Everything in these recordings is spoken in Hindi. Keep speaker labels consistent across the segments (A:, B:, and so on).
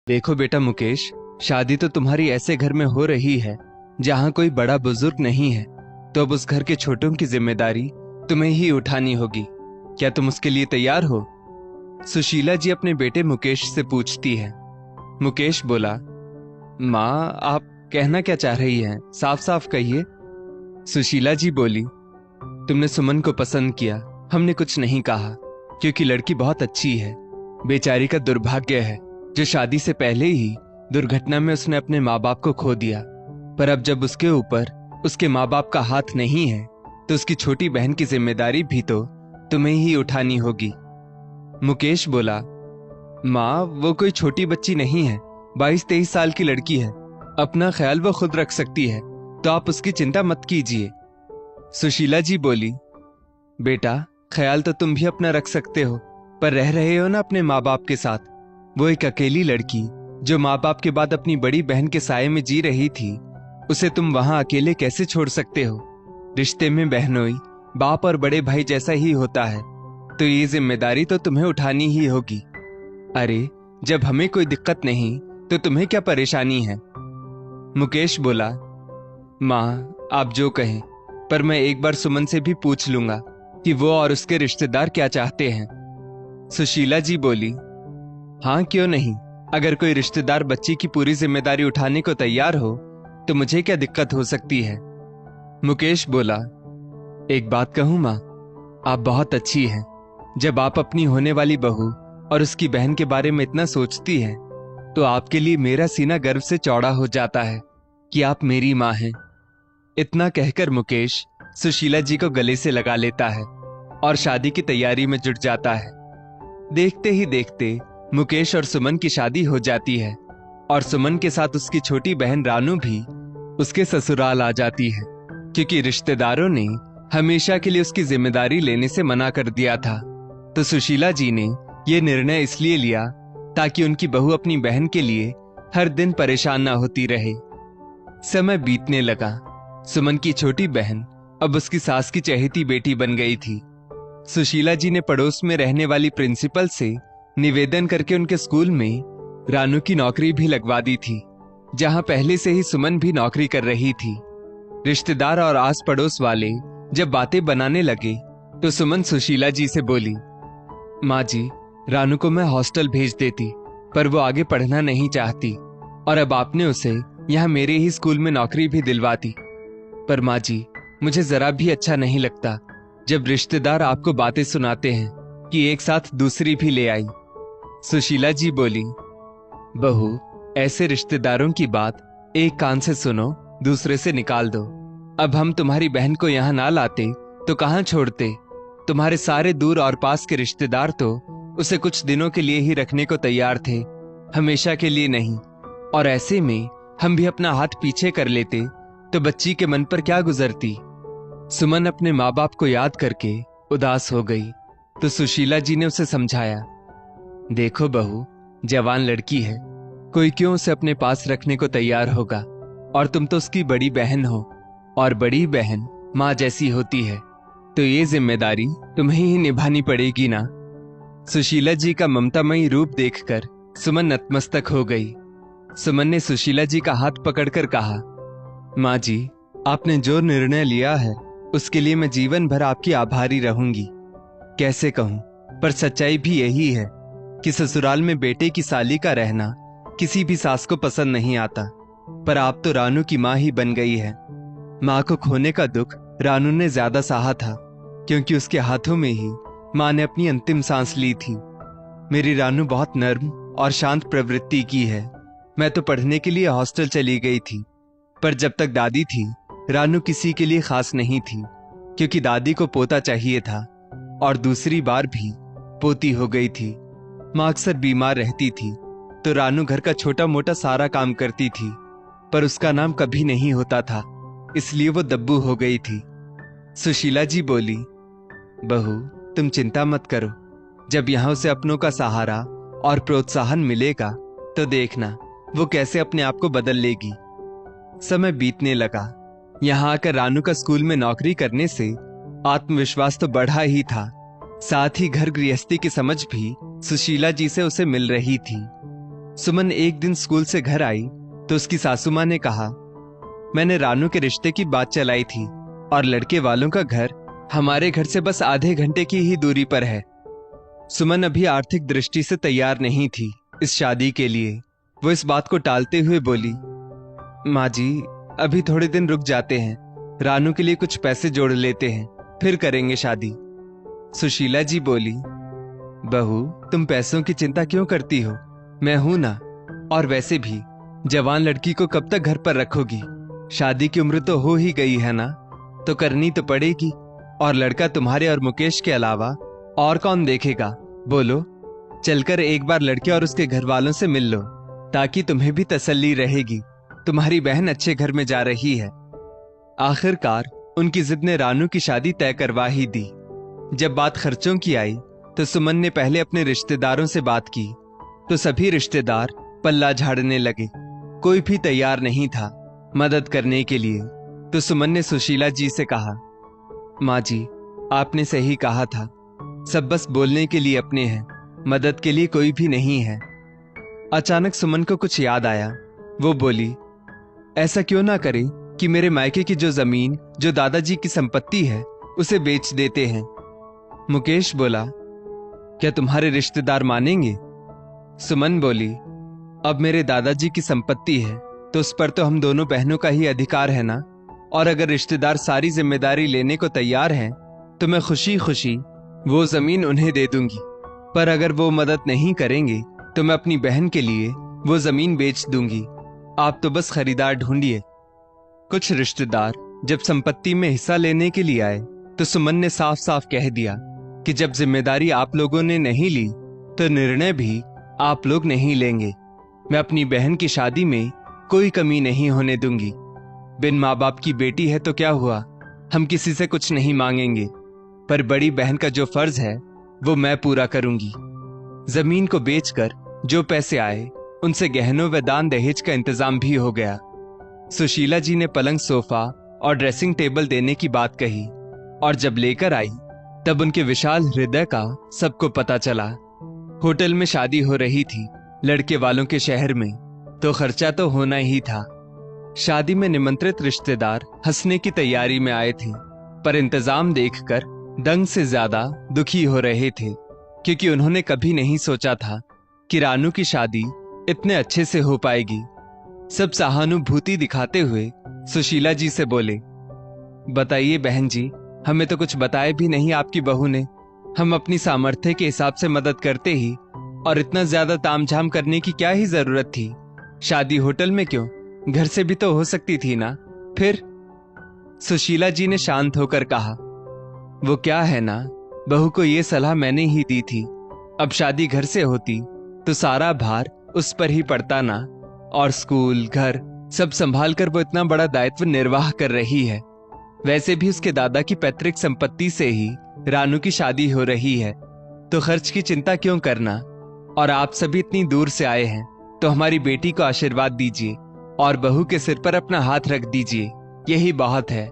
A: देखो बेटा मुकेश, शादी तो तुम्हारी ऐसे घर में हो रही है जहां कोई बड़ा बुजुर्ग नहीं है, तो अब उस घर के छोटों की जिम्मेदारी तुम्हें ही उठानी होगी। क्या तुम उसके लिए तैयार हो? सुशीला जी अपने बेटे मुकेश से पूछती है। मुकेश बोला, माँ आप कहना क्या चाह रही हैं? साफ साफ कहिए। सुशीला जी बोली, तुमने सुमन को पसंद किया, हमने कुछ नहीं कहा, क्योंकि लड़की बहुत अच्छी है। बेचारी का दुर्भाग्य है जो शादी से पहले ही दुर्घटना में उसने अपने माँ बाप को खो दिया। पर अब जब उसके ऊपर उसके माँ बाप का हाथ नहीं है तो उसकी छोटी बहन की जिम्मेदारी भी तो तुम्हें ही उठानी होगी। मुकेश बोला, माँ वो कोई छोटी बच्ची नहीं है, 22-23 साल की लड़की है, अपना ख्याल वो खुद रख सकती है, तो आप उसकी चिंता मत कीजिए। सुशीला जी बोली, बेटा ख्याल तो तुम भी अपना रख सकते हो, पर रह रहे हो ना अपने माँ बाप के साथ। वो एक अकेली लड़की जो माँ बाप के बाद अपनी बड़ी बहन के साये में जी रही थी, उसे तुम वहां अकेले कैसे छोड़ सकते हो? रिश्ते में बहनोई बाप और बड़े भाई जैसा ही होता है, तो ये जिम्मेदारी तो तुम्हें उठानी ही होगी। अरे जब हमें कोई दिक्कत नहीं तो तुम्हें क्या परेशानी है? मुकेश बोला, माँ आप जो कहें, पर मैं एक बार सुमन से भी पूछ लूंगा कि वो और उसके रिश्तेदार क्या चाहते हैं। सुशीला जी बोली, हाँ क्यों नहीं, अगर कोई रिश्तेदार बच्ची की पूरी जिम्मेदारी उठाने को तैयार हो तो मुझे क्या दिक्कत हो सकती है? मुकेश बोला, एक बात कहूं माँ, आप बहुत अच्छी हैं। जब आप अपनी होने वाली बहू और उसकी बहन के बारे में इतना सोचती हैं, तो आपके लिए मेरा सीना गर्व से चौड़ा हो जाता है कि आप मेरी माँ हैं। इतना कहकर मुकेश सुशीला जी को गले से लगा लेता है और शादी की तैयारी में जुट जाता है। देखते ही देखते मुकेश और सुमन की शादी हो जाती है और सुमन के साथ उसकी छोटी बहन रानू भी उसके ससुराल आ जाती है, क्योंकि रिश्तेदारों ने हमेशा के लिए उसकी जिम्मेदारी लेने से मना कर दिया था। तो सुशीला जी ने यह निर्णय इसलिए लिया ताकि उनकी बहू अपनी बहन के लिए हर दिन परेशान ना होती रहे। समय बीतने लगा। सुमन की छोटी बहन अब उसकी सास की चहेती बेटी बन गई थी। सुशीला जी ने पड़ोस में रहने वाली प्रिंसिपल से निवेदन करके उनके स्कूल में रानू की नौकरी भी लगवा दी थी, जहां पहले से ही सुमन भी नौकरी कर रही थी। रिश्तेदार और आस पड़ोस वाले जब बातें बनाने लगे तो सुमन सुशीला जी से बोली, माँ जी रानू को मैं हॉस्टल भेज देती, पर वो आगे पढ़ना नहीं चाहती और अब आपने उसे यहाँ मेरे ही स्कूल में नौकरी भी दिलवा दी। पर माँ जी मुझे जरा भी अच्छा नहीं लगता जब रिश्तेदार आपको बातें सुनाते हैं कि एक साथ दूसरी भी ले आई। सुशीला जी बोली, बहू ऐसे रिश्तेदारों की बात एक कान से सुनो, दूसरे से निकाल दो। अब हम तुम्हारी बहन को यहाँ ना लाते तो कहाँ छोड़ते? तुम्हारे सारे दूर और पास के रिश्तेदार तो उसे कुछ दिनों के लिए ही रखने को तैयार थे, हमेशा के लिए नहीं। और ऐसे में हम भी अपना हाथ पीछे कर लेते तो बच्ची के मन पर क्या गुजरती? सुमन अपने माँ बाप को याद करके उदास हो गई। तो सुशीला जी ने उसे समझाया, देखो बहू, जवान लड़की है, कोई क्यों उसे अपने पास रखने को तैयार होगा? और तुम तो उसकी बड़ी बहन हो, और बड़ी बहन माँ जैसी होती है, तो ये जिम्मेदारी तुम्हें ही निभानी पड़ेगी ना। सुशीला जी का ममतामयी रूप देखकर सुमन नतमस्तक हो गई। सुमन ने सुशीला जी का हाथ पकड़कर कहा, माँ जी आपने जो निर्णय लिया है उसके लिए मैं जीवन भर आपकी आभारी रहूंगी। कैसे कहूं, पर सच्चाई भी यही है कि ससुराल में बेटे की साली का रहना किसी भी सास को पसंद नहीं आता, पर आप तो रानू की माँ ही बन गई है। माँ को खोने का दुख रानू ने ज्यादा सहा था, क्योंकि उसके हाथों में ही माँ ने अपनी अंतिम सांस ली थी। मेरी रानू बहुत नर्म और शांत प्रवृत्ति की है। मैं तो पढ़ने के लिए हॉस्टल चली गई थी, पर जब तक दादी थी रानू किसी के लिए खास नहीं थी, क्योंकि दादी को पोता चाहिए था और दूसरी बार भी पोती हो गई थी। माँ अक्सर बीमार रहती थी तो रानू घर का छोटा मोटा सारा काम करती थी, पर उसका नाम कभी नहीं होता था, इसलिए वो दब्बू हो गई थी। सुशीला जी बोली, बहू तुम चिंता मत करो, जब यहाँ उसे अपनों का सहारा और प्रोत्साहन मिलेगा तो देखना वो कैसे अपने आप को बदल लेगी। समय बीतने लगा। यहाँ आकर रानू का स्कूल में नौकरी करने से आत्मविश्वास तो बढ़ा ही था, साथ ही घर गृहस्थी की समझ भी सुशीला जी से उसे मिल रही थी। सुमन एक दिन स्कूल से घर आई तो उसकी सासू माँ ने कहा, मैंने रानू के रिश्ते की बात चलाई थी और लड़के वालों का घर हमारे घर से बस आधे घंटे की ही दूरी पर है। सुमन अभी आर्थिक दृष्टि से तैयार नहीं थी इस शादी के लिए। वो इस बात को टालते हुए बोली, माँ जी, अभी थोड़े दिन रुक जाते हैं, रानू के लिए कुछ पैसे जोड़ लेते हैं, फिर करेंगे शादी। सुशीला जी बोली, बहू, तुम पैसों की चिंता क्यों करती हो? मैं हूं ना। और वैसे भी जवान लड़की को कब तक घर पर रखोगी? शादी की उम्र तो हो ही गई है ना, तो करनी तो पड़ेगी। और लड़का तुम्हारे और मुकेश के अलावा और कौन देखेगा? बोलो, चलकर एक बार लड़के और उसके घर वालों से मिल लो, ताकि तुम्हें भी तसल्ली रहेगी तुम्हारी बहन अच्छे घर में जा रही है। आखिरकार उनकी जिद ने रानू की शादी तय करवा ही दी। जब बात खर्चों की आई तो सुमन ने पहले अपने रिश्तेदारों से बात की तो सभी रिश्तेदार पल्ला झाड़ने लगे। कोई भी तैयार नहीं था मदद करने के लिए। तो सुमन ने सुशीला जी से कहा, माँ जी, आपने सही कहा था, सब बस बोलने के लिए अपने हैं, मदद के लिए कोई भी नहीं है। अचानक सुमन को कुछ याद आया। वो बोली, ऐसा क्यों ना करें कि मेरे मायके की जो जमीन जो दादाजी की संपत्ति है उसे बेच देते हैं। मुकेश बोला, क्या तुम्हारे रिश्तेदार मानेंगे? सुमन बोली, अब मेरे दादाजी की संपत्ति है तो उस पर तो हम दोनों बहनों का ही अधिकार है ना। और अगर रिश्तेदार सारी जिम्मेदारी लेने को तैयार हैं तो मैं खुशी खुशी वो जमीन उन्हें दे दूंगी। पर अगर वो मदद नहीं करेंगे तो मैं अपनी बहन के लिए वो जमीन बेच दूंगी। आप तो बस खरीदार ढूंढिए। कुछ रिश्तेदार जब संपत्ति में हिस्सा लेने के लिए आए तो सुमन ने साफ साफ कह दिया कि जब जिम्मेदारी आप लोगों ने नहीं ली तो निर्णय भी आप लोग नहीं लेंगे। मैं अपनी बहन की शादी में कोई कमी नहीं होने दूंगी। बिन माँ बाप की बेटी है तो क्या हुआ, हम किसी से कुछ नहीं मांगेंगे, पर बड़ी बहन का जो फर्ज है वो मैं पूरा करूंगी। जमीन को बेचकर जो पैसे आए उनसे गहनों व दान दहेज का इंतजाम भी हो गया। सुशीला जी ने पलंग, सोफा और ड्रेसिंग टेबल देने की बात कही और जब लेकर आई तब उनके विशाल हृदय का सबको पता चला। होटल में शादी हो रही थी लड़के वालों के शहर में, तो खर्चा तो होना ही था। शादी में निमंत्रित रिश्तेदार हंसने की तैयारी में आए थे, पर इंतजाम देखकर दंग से ज्यादा दुखी हो रहे थे, क्योंकि उन्होंने कभी नहीं सोचा था कि रानू की शादी इतने अच्छे से हो पाएगी। सब सहानुभूति दिखाते हुए सुशीला जी से बोले, बताइए बहन जी, हमें तो कुछ बताए भी नहीं आपकी बहू ने। हम अपनी सामर्थ्य के हिसाब से मदद करते ही, और इतना ज्यादा तामझाम करने की क्या ही जरूरत थी? शादी होटल में क्यों, घर से भी तो हो सकती थी ना। फिर सुशीला जी ने शांत होकर कहा, वो क्या है ना, बहू को ये सलाह मैंने ही दी थी। अब शादी घर से होती तो सारा भार उस पर ही पड़ता ना, और स्कूल घर सब संभाल कर वो इतना बड़ा दायित्व निर्वाह कर रही है। वैसे भी उसके दादा की पैतृक संपत्ति से ही रानू की शादी हो रही है, तो खर्च की चिंता क्यों करना। और आप सभी इतनी दूर से आए हैं तो हमारी बेटी को आशीर्वाद दीजिए और बहू के सिर पर अपना हाथ रख दीजिए, यही बहुत है।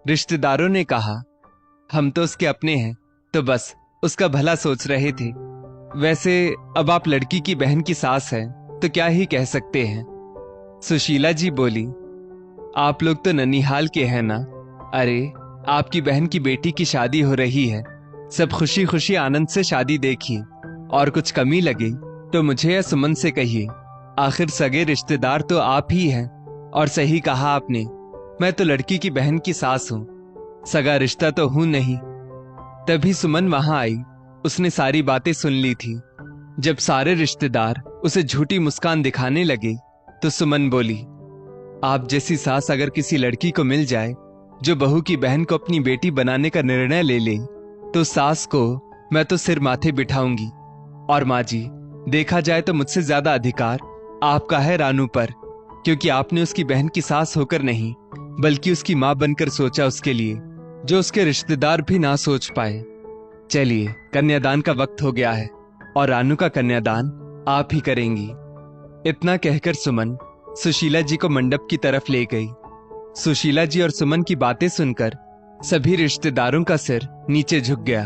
A: रिश्तेदारों ने कहा, हम तो उसके अपने हैं, तो बस उसका भला सोच रहे थे। वैसे अब आप लड़की की बहन की सास हैं तो क्या ही कह सकते हैं। सुशीला जी बोली, आप लोग तो ननिहाल के हैं ना। अरे, आपकी बहन की बेटी की शादी हो रही है, सब खुशी खुशी आनंद से शादी देखिए, और कुछ कमी लगे तो मुझे या सुमन से कहिए। आखिर सगे रिश्तेदार तो आप ही हैं। और सही कहा आपने, मैं तो लड़की की बहन की सास हूं, सगा रिश्ता तो हूं नहीं। तभी सुमन वहां आई। उसने सारी बातें सुन ली थी। जब सारे रिश्तेदार उसे झूठी मुस्कान दिखाने लगे तो सुमन बोली, आप जैसी सास अगर किसी लड़की को मिल जाए जो बहू की बहन को अपनी बेटी बनाने का निर्णय ले ले, तो सास को मैं तो सिर माथे बिठाऊंगी। और माँ जी, देखा जाए तो मुझसे ज्यादा अधिकार आपका है रानू पर, क्योंकि आपने उसकी बहन की सास होकर नहीं बल्कि उसकी माँ बनकर सोचा उसके लिए, जो उसके रिश्तेदार भी ना सोच पाए। चलिए, कन्यादान का वक्त हो गया है और रानू का कन्यादान आप ही करेंगी। इतना कहकर सुमन सुशीला जी को मंडप की तरफ ले गई। सुशीला जी और सुमन की बातें सुनकर सभी रिश्तेदारों का सिर नीचे झुक गया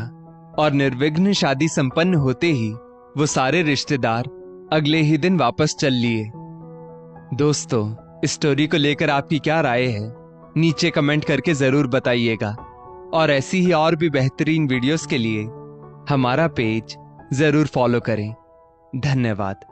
A: और निर्विघ्न शादी संपन्न होते ही वो सारे रिश्तेदार अगले ही दिन वापस चल लिए। दोस्तों, इस स्टोरी को लेकर आपकी क्या राय है, नीचे कमेंट करके जरूर बताइएगा। और ऐसी ही और भी बेहतरीन वीडियोस के लिए हमारा पेज जरूर फॉलो करें। धन्यवाद।